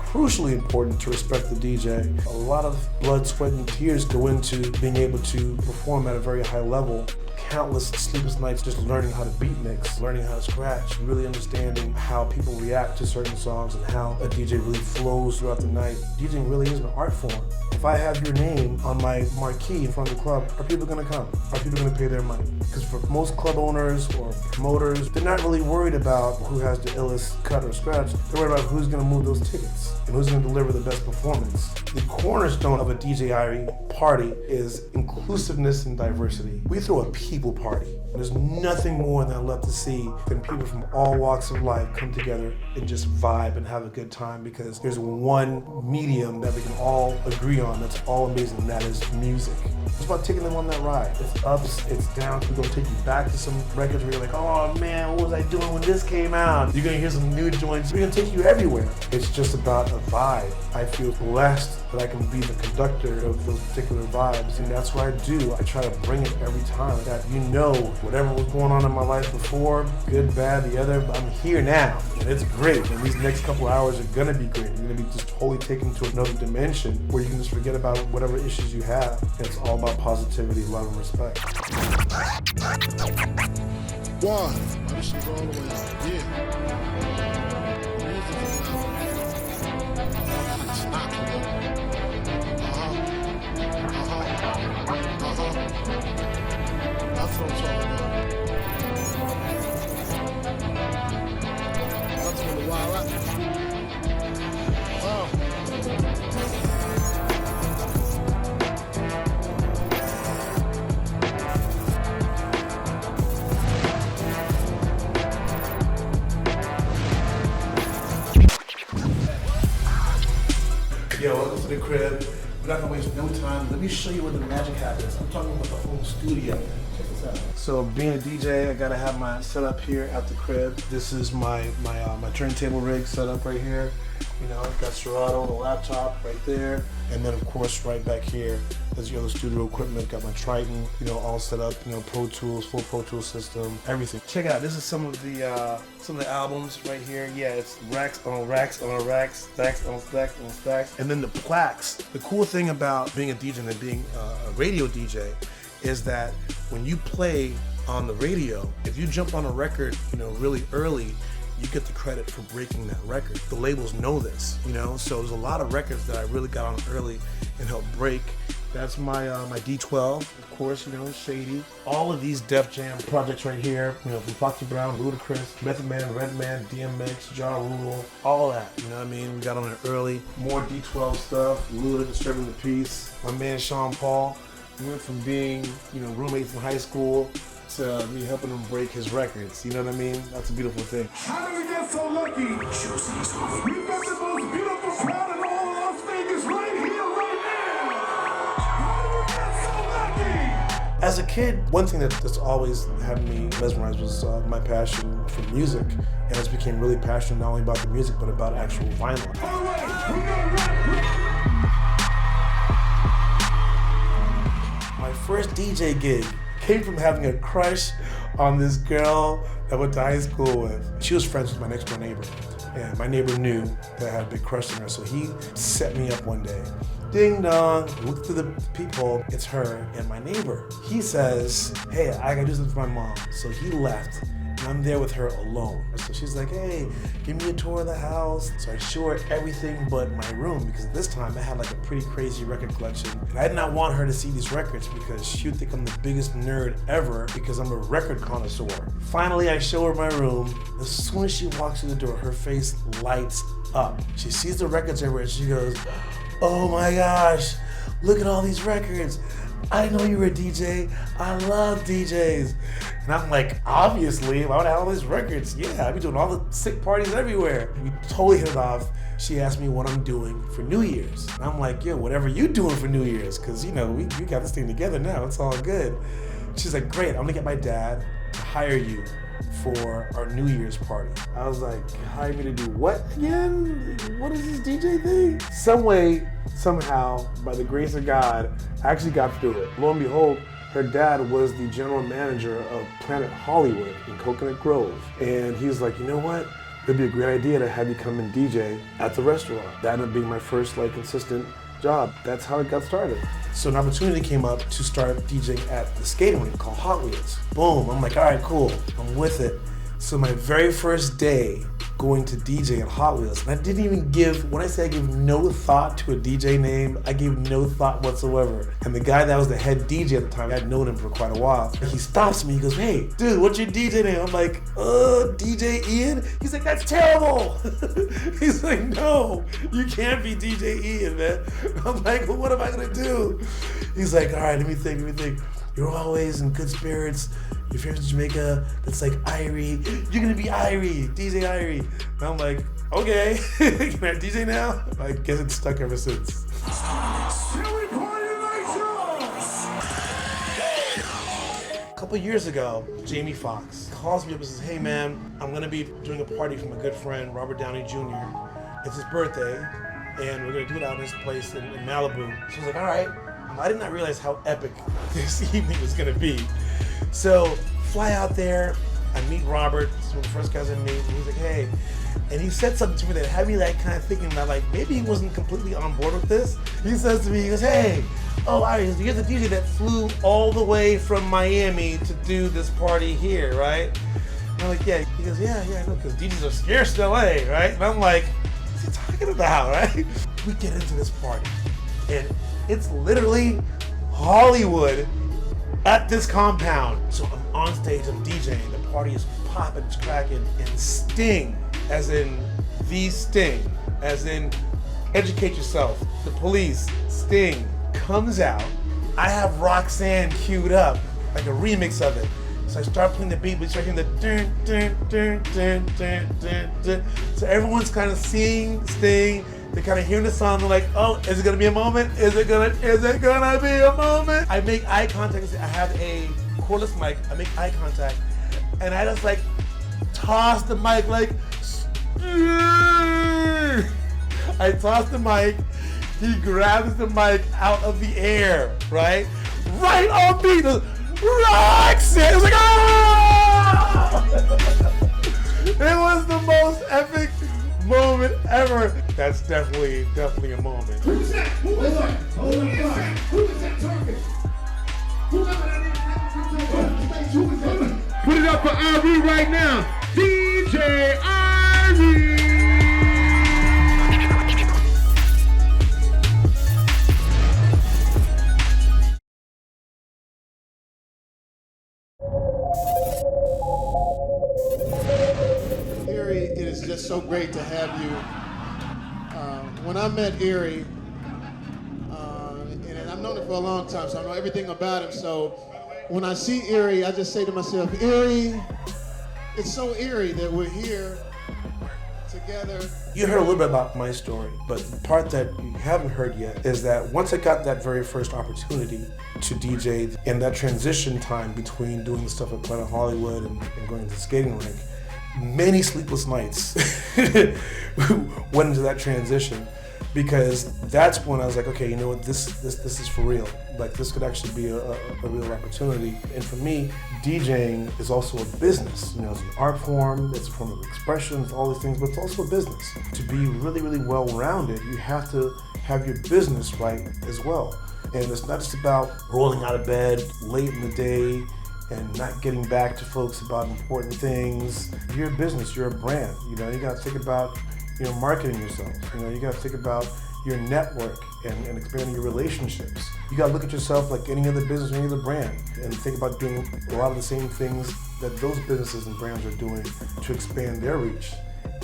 crucially important to respect the DJ. A lot of blood, sweat, and tears go into being able to perform at a very high level. Countless sleepless nights just learning how to beat mix, learning how to scratch, really understanding how people react to certain songs and how a DJ really flows throughout the night. DJing really is an art form. If I have your name on my marquee in front of the club, are people gonna come? Are people gonna pay their money? Because for most club owners or promoters, they're not really worried about who has the illest cut or scratch. They're worried about who's gonna move those tickets and who's gonna deliver the best performance. The cornerstone of a DJ Irie party is inclusiveness and diversity. We throw a people party. There's nothing more than I love to see than people from all walks of life come together and just vibe and have a good time, because there's one medium that we can all agree on that's all amazing, and that is music. It's about taking them on that ride. It's ups, it's downs. We're gonna take you back to some records where you're like, oh man, what was I doing when this came out? You're gonna hear some new joints. We're gonna take you everywhere. It's just about a vibe. I feel blessed that I can be the conductor of those particular vibes, and that's what I do. I try to bring it every time. That whatever was going on in my life before, good, bad, the other, I'm here now, and it's great. And these next couple hours are gonna be great. You're gonna be just totally taken to another dimension where you can just forget about whatever issues you have. And it's all about positivity, love, and respect. One. This shit all the way up. Yeah. That's what I'm talking about. That's when the wild out. Yo, welcome to the crib. We're not gonna waste no time. Let me show you where the magic happens. I'm talking about the home studio. Check this out. So being a DJ, I gotta have my setup here at the crib. This is my turntable rig set up right here. You know, I've got Serato, the laptop right there. And then of course right back here, there's your other studio equipment. Got my Triton, all set up, Pro Tools, full Pro Tools system, everything. Check it out, this is some of the albums right here. Yeah, it's racks on racks on racks, stacks on stacks on stacks. And then the plaques. The cool thing about being a DJ and being a radio DJ is that when you play on the radio, if you jump on a record, really early, you get the credit for breaking that record. The labels know this, so there's a lot of records that I really got on early and helped break. That's my D12, of course, Shady. All of these Def Jam projects right here, from Foxx Brown, Ludacris, Method Man, Redman, DMX, Ja Rule, all that, We got on it early. More D12 stuff, Luda, Disturbing the Peace. My man Sean Paul, we went from being, roommates in high school to me helping him break his records. You know what I mean? That's a beautiful thing. How did we get so lucky? We've got the most beautiful crowd in all of Las Vegas right here, right now. How did we get so lucky? As a kid, one thing that's always had me mesmerized was my passion for music. And I just became really passionate not only about the music, but about actual vinyl. All right, we got My first DJ gig came from having a crush on this girl that I went to high school with. She was friends with my next door neighbor, and my neighbor knew that I had a big crush on her, so he set me up one day. Ding dong, look through the peephole, it's her and my neighbor. He says, hey, I gotta do something for my mom. So he left, and I'm there with her alone. So she's like, hey, give me a tour of the house. So I show her everything but my room, because at this time I had like a pretty crazy record collection. And I did not want her to see these records because she would think I'm the biggest nerd ever because I'm a record connoisseur. Finally, I show her my room. As soon as she walks through the door, her face lights up. She sees the records everywhere and she goes, oh my gosh, look at all these records. I know you were a DJ. I love DJs. And I'm like, obviously, why would I have all these records? Yeah, I'd be doing all the sick parties everywhere. We totally hit it off. She asked me what I'm doing for New Year's. And I'm like, yeah, whatever you doing for New Year's, because, we got this thing together now. It's all good. She's like, great, I'm gonna get my dad to hire you for our New Year's party. I was like, hire me to do what again? What is this DJ thing? Some way, somehow, by the grace of God, I actually got through it. Lo and behold, her dad was the general manager of Planet Hollywood in Coconut Grove. And he's like, you know what? it'd be a great idea to have you come and DJ at the restaurant. That ended up being my first like consistent job. That's how it got started. So an opportunity came up to start DJing at the skating rink called Hot Wheels. Boom, I'm like, all right, cool, I'm with it. So my very first day going to DJ at Hot Wheels, and I didn't even give, when I say I gave no thought to a DJ name, I gave no thought whatsoever. And the guy that was the head DJ at the time, I'd known him for quite a while. He stops me, he goes, hey, dude, what's your DJ name? I'm like, DJ Ian? He's like, that's terrible. He's like, no, you can't be DJ Ian, man. I'm like, well, what am I gonna do? He's like, all right, let me think. You're always in good spirits. If you're from Jamaica, that's like Irie. You're gonna be Irie, DJ Irie. And I'm like, okay, can I DJ now? I guess it's stuck ever since. A couple years ago, Jamie Foxx calls me up and says, hey man, I'm gonna be doing a party for my good friend, Robert Downey Jr. It's his birthday, and we're gonna do it out in his place in Malibu. So I was like, all right. I did not realize how epic this evening was gonna be. So, fly out there, I meet Robert, he's one of the first guys I meet, and he's like, hey, and he said something to me that had me like kind of thinking that like maybe he wasn't completely on board with this. He says to me, he goes, hey, Irie, you're the DJ that flew all the way from Miami to do this party here, right? And I'm like, yeah. He goes, yeah, I know, because DJs are scarce in LA, right? And I'm like, what's he talking about, right? We get into this party, and it's literally Hollywood at this compound. So I'm on stage, I'm DJing, the party is popping, it's cracking, and Sting, as in the Sting, as in Educate Yourself, the Police, Sting, comes out. I have Roxanne queued up, like a remix of it. So I start playing the beat, but you start hearing the dun, dun, dun, dun, dun, dun, dun. So everyone's kind of seeing Sting. They're kind of hearing the song, they're like, oh, is it gonna be a moment? Is it gonna be a moment? I make eye contact, I have a cordless mic, I make eye contact, and I just like toss the mic like, I toss the mic, he grabs the mic out of the air, right? Right on me, Roxanne! It was like, ah! It was the most epic moment ever. That's definitely a moment. Who was that? Who was that talking? Put it up for Irie right now. DJ Irie. Irie, it is just so great to have you. When I met Irie, and I've known him for a long time, so I know everything about him. So when I see Irie, I just say to myself, Irie, it's so Irie that we're here together. You heard a little bit about my story, but the part that you haven't heard yet is that once I got that very first opportunity to DJ in that transition time between doing the stuff at Planet Hollywood and going to the skating rink, many sleepless nights went into that transition, because that's when I was like, okay, you know what, this is for real. Like, this could actually be a real opportunity. And for me, DJing is also a business. You know, it's an art form, it's a form of expression, it's all these things, but it's also a business. To be really, really well-rounded, you have to have your business right as well. And it's not just about rolling out of bed late in the day and not getting back to folks about important things. You're a business, you're a brand. You know, you gotta think about, you know, marketing yourself. You know, you gotta think about your network and expanding your relationships. You gotta look at yourself like any other business or any other brand and think about doing a lot of the same things that those businesses and brands are doing to expand their reach.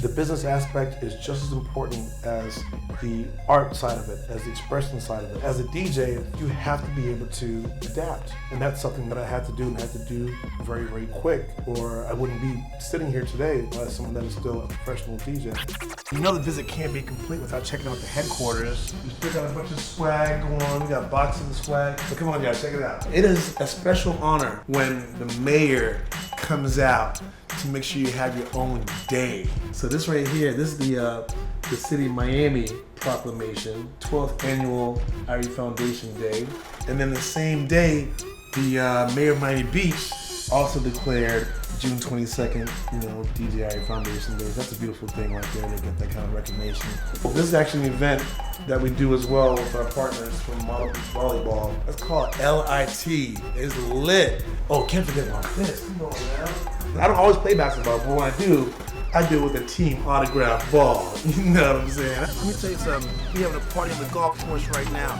The business aspect is just as important as the art side of it, as the expression side of it. As a DJ, you have to be able to adapt. And that's something that I had to do, and I had to do very, very quick, or I wouldn't be sitting here today as someone that is still a professional DJ. You know the visit can't be complete without checking out the headquarters. We got a bunch of swag going on, we got boxes of swag. So come on, guys, check it out. It is a special honor when the mayor comes out to make sure you have your own day. So this right here, this is the City of Miami proclamation, 12th annual Irie Foundation Day. And then the same day, the Mayor of Miami Beach Also declared June 22nd, DJ Irie Foundation Day. That's a beautiful thing right there to get that kind of recognition. This is actually an event that we do as well with our partners from Model Beach Volleyball. That's called LIT. It's lit. Oh, can't forget about this. Come on, man. I don't always play basketball, but when I do it with a team autograph ball. You know what I'm saying? Let me tell you something. We having a party on the golf course right now.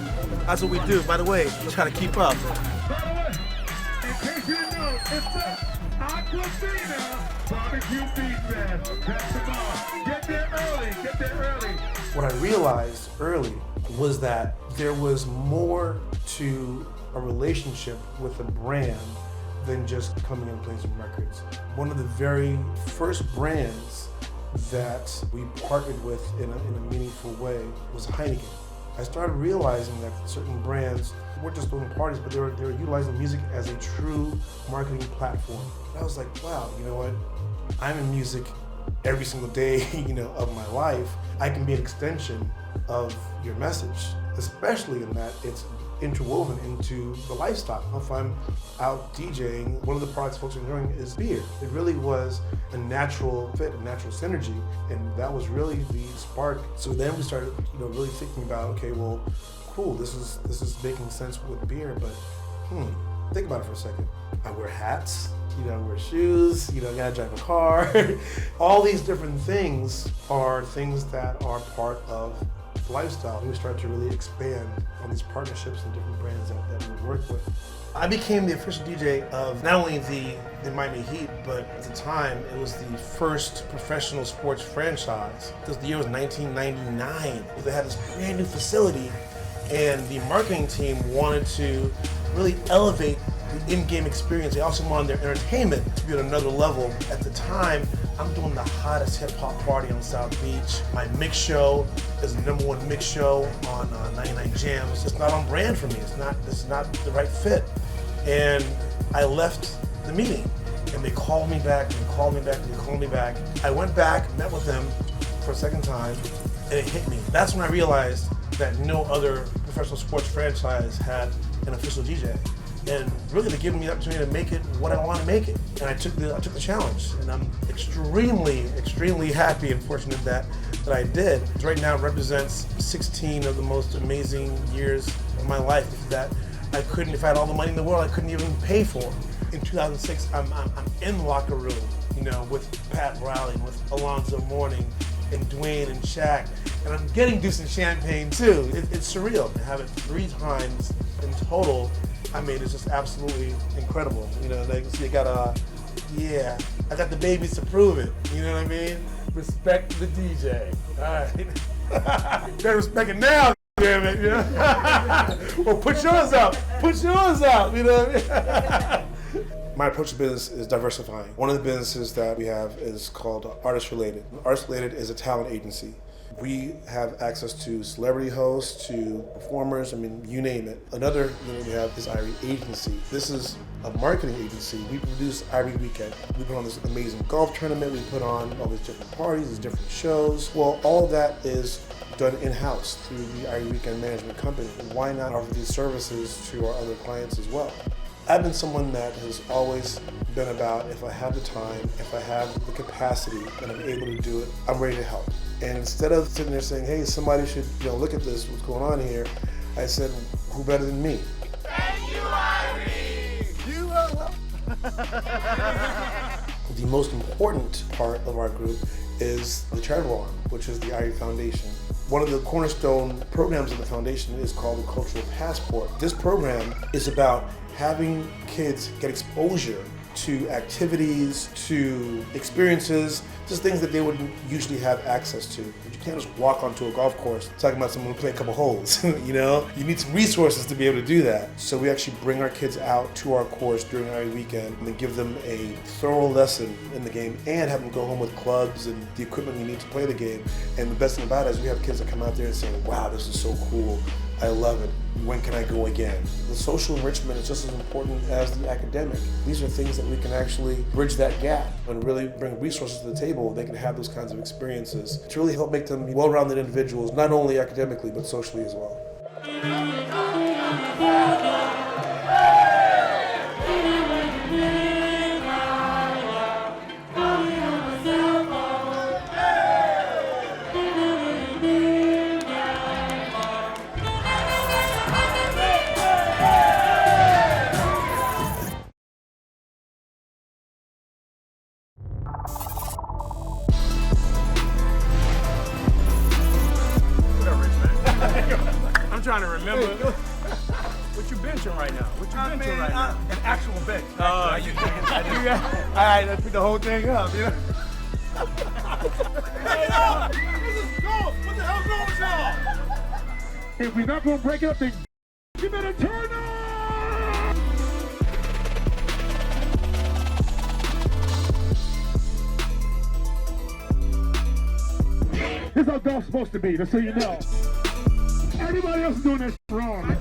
That's what we do. By the way, try to keep up. In case you didn't know, it's the Aquafina Barbecue Beef Fest. That's the bar. Get there early. What I realized early was that there was more to a relationship with a brand than just coming and playing some records. One of the very first brands that we partnered with in a meaningful way was Heineken. I started realizing that certain brands weren't just throwing parties, but they were utilizing music as a true marketing platform. And I was like, wow, you know what? I'm in music every single day, of my life. I can be an extension of your message, especially in that it's interwoven into the lifestyle. If I'm out DJing, one of the products folks are enjoying is beer. It really was a natural fit, a natural synergy, and that was really the spark. So then we started, really thinking about, okay, well, cool, this is making sense with beer, but think about it for a second. I wear hats, I wear shoes, I gotta drive a car. All these different things are things that are part of lifestyle. We started to really expand on these partnerships and different brands that we work with. I became the official DJ of not only the Miami Heat, but at the time it was the first professional sports franchise. The year was 1999. They had this brand new facility, and the marketing team wanted to really elevate the in-game experience. They also wanted their entertainment to be at another level. At the time, I'm doing the hottest hip-hop party on South Beach. My mix show is the #1 mix show on 99 Jams. It's not on brand for me. It's not the right fit. And I left the meeting, and they called me back, I went back, met with them for a second time, and it hit me. That's when I realized that no other professional sports franchise had an official DJ. And really, they're giving me the opportunity to make it what I want to make it. And I took the challenge, and I'm extremely happy and fortunate that I did. Right now, it represents 16 of the most amazing years of my life that I couldn't, if I had all the money in the world, I couldn't even pay for. In 2006, I'm in the locker room, with Pat Riley, with Alonzo Mourning, and Dwayne and Shaq, and I'm getting decent champagne too. It's surreal to have it 3 times in total. I mean, it's just absolutely incredible. Like, so you got I got the babies to prove it. You know what I mean? Respect the DJ. All right. Better respect it now, damn it. Well, put yours out. You know what I mean? My approach to business is diversifying. One of the businesses that we have is called Artist Related. Artist Related is a talent agency. We have access to celebrity hosts, to performers, you name it. Another unit we have is Irie Agency. This is a marketing agency. We produce Irie Weekend. We put on this amazing golf tournament. We put on all these different parties, these different shows. Well, all of that is done in-house through the Irie Weekend management company. And why not offer these services to our other clients as well? I've been someone that has always been about, if I have the time, if I have the capacity, and I'm able to do it, I'm ready to help. And instead of sitting there saying, hey, somebody should look at this, what's going on here, I said, who better than me? Thank you, Irie! You are welcome. The most important part of our group is the charitable arm, which is the Irie Foundation. One of the cornerstone programs of the foundation is called the Cultural Passport. This program is about having kids get exposure to activities, to experiences, just things that they wouldn't usually have access to. But you can't just walk onto a golf course talking about someone who play a couple holes, You need some resources to be able to do that. So we actually bring our kids out to our course during Irie Weekend and then give them a thorough lesson in the game and have them go home with clubs and the equipment you need to play the game. And the best thing about it is we have kids that come out there and say, wow, this is so cool. I love it. When can I go again? The social enrichment is just as important as the academic. These are things that we can actually bridge that gap and really bring resources to the table. They can have those kinds of experiences to really help make them well-rounded individuals, not only academically, but socially as well. trying to remember. What you benching right now? What you benching right now? An actual bench. Oh, all right, let's pick the whole thing up, you know? Hey, this is golf. What the hell's wrong with y'all? If we're not gonna break it up, then you better turn on! This is how golf's supposed to be, just so you know. Everybody else is doing that wrong.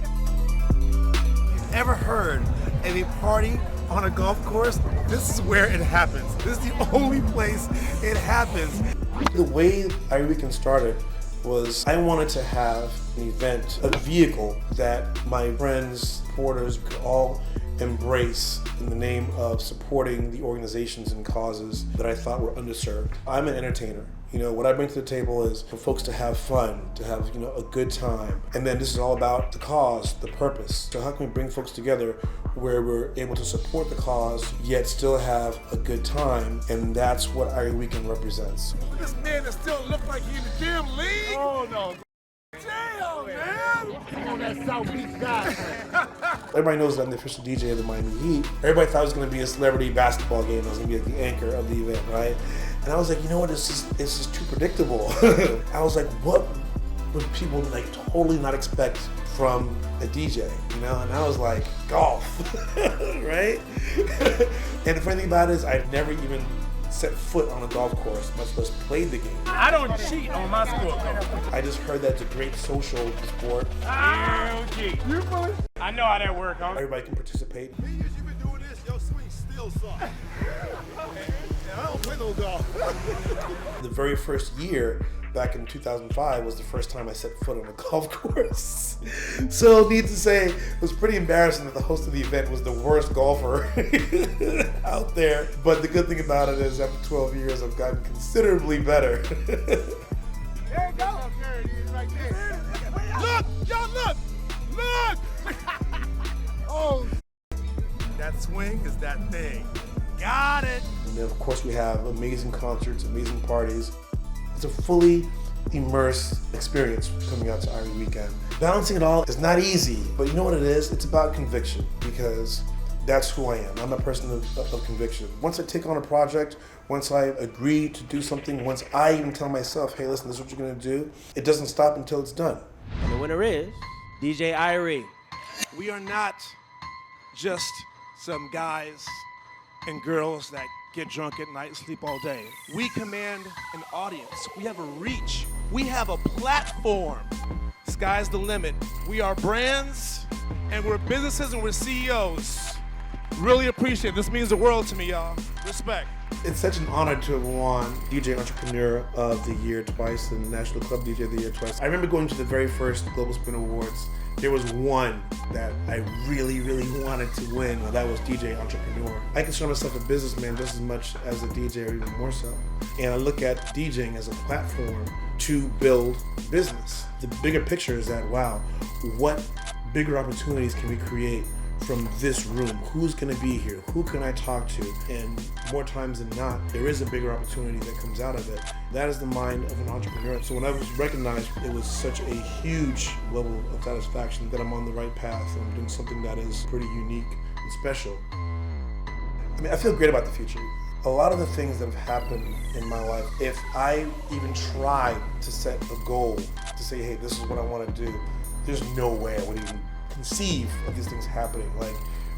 Ever heard of a party on a golf course? This is where it happens. This is the only place it happens. The way Irie Weekend started was I wanted to have an event, a vehicle that my friends, supporters could all embrace in the name of supporting the organizations and causes that I thought were underserved. I'm an entertainer. You know, what I bring to the table is for folks to have fun, to have, you know, a good time. And then this is all about the cause, the purpose. So how can we bring folks together where we're able to support the cause, yet still have a good time? And that's what Irie Weekend represents. This man that still looks like he's in the damn league. Oh, no. Damn, man. Come on, that South Beach guy. Everybody knows that I'm the official DJ of the Miami Heat. Everybody thought it was going to be a celebrity basketball game. I was going to be like the anchor of the event, right? And I was like, you know what, this is too predictable. I was like, what would people like totally not expect from a DJ, you know? And I was like, golf, right? And the funny thing about it is I've never even set foot on a golf course, much less played the game. I don't cheat on my scorecard. I just heard that it's a great social sport. I don't cheat. I know how that works, huh? Everybody can participate. You've been doing this, your swing still sucks. And I don't play no golf. The very first year, back in 2005, was the first time I set foot on a golf course. So, needless to say, it was pretty embarrassing that the host of the event was the worst golfer out there. But the good thing about it is, after 12 years, I've gotten considerably better. There you go. There it is right there. Look, y'all look. Look. Oh, That swing is that thing. Got it. And then, of course, we have amazing concerts, amazing parties. It's a fully immersed experience coming out to Irie Weekend. Balancing it all is not easy, but you know what it is? It's about conviction, because that's who I am. I'm a person of conviction. Once I take on a project, once I agree to do something, once I even tell myself, hey, listen, this is what you're gonna do, it doesn't stop until it's done. And the winner is DJ Irie. We are not just some guys and girls that get drunk at night and sleep all day. We command an audience. We have a reach. We have a platform. Sky's the limit. We are brands, and we're businesses, and we're CEOs. Really appreciate it. This means the world to me, y'all. Respect. It's such an honor to have won DJ Entrepreneur of the Year twice and National Club DJ of the Year twice. I remember going to the very first Global Spin Awards. There was one that I really, really wanted to win, and that was DJ Entrepreneur. I consider myself a businessman just as much as a DJ, or even more so. And I look at DJing as a platform to build business. The bigger picture is that, wow, what bigger opportunities can we create from this room? Who's gonna be here? Who can I talk to? And more times than not, there is a bigger opportunity that comes out of it. That is the mind of an entrepreneur. So when I was recognized, it was such a huge level of satisfaction that I'm on the right path and I'm doing something that is pretty unique and special. I mean, I feel great about the future. A lot of the things that have happened in my life, if I even tried to set a goal to say, hey, this is what I want to do, there's no way I would even conceive of these things happening. Like,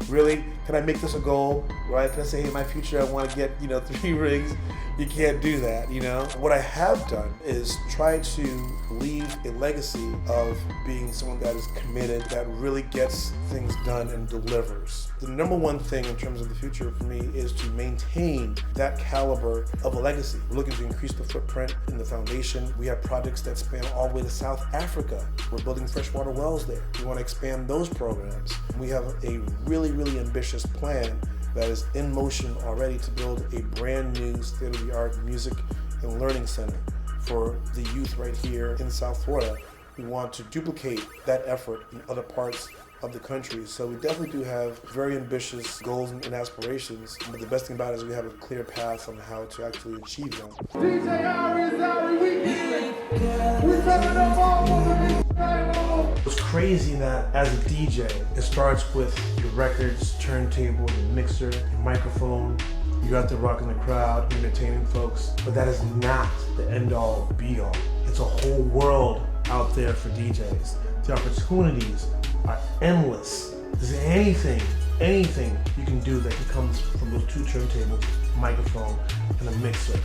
really, can I make this a goal, right? Can I say, hey, in my future I want to get, 3 rings? You can't do that, What I have done is try to leave a legacy of being someone that is committed, that really gets things done and delivers. The number one thing in terms of the future for me is to maintain that caliber of a legacy. We're looking to increase the footprint in the foundation. We have projects that span all the way to South Africa. We're building freshwater wells there. We want to expand those programs. We have a really, really ambitious plan that is in motion already to build a brand new state-of-the-art music and learning center for the youth right here in South Florida. We want to duplicate that effort in other parts of the country. So we definitely do have very ambitious goals and aspirations, but the best thing about it is we have a clear path on how to actually achieve them. DJ Irie Weekend. We're coming up all over the crazy that as a DJ, it starts with your records, turntable, your mixer, your microphone. You're out there rocking the crowd, entertaining folks, but that is not the end-all, be-all. It's a whole world out there for DJs. The opportunities are endless. There's anything you can do that comes from those two turntables, a microphone, and a mixer.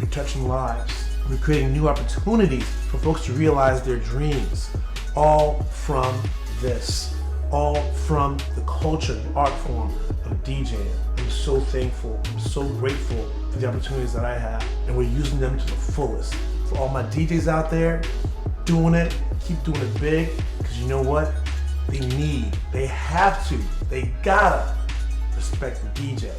We're touching lives. We're creating new opportunities for folks to realize their dreams, all from this, all from the culture, the art form of DJing. I'm so thankful, I'm so grateful for the opportunities that I have, and we're using them to the fullest. For all my DJs out there doing it, keep doing it big, because you know what? They have to, they gotta respect the DJ.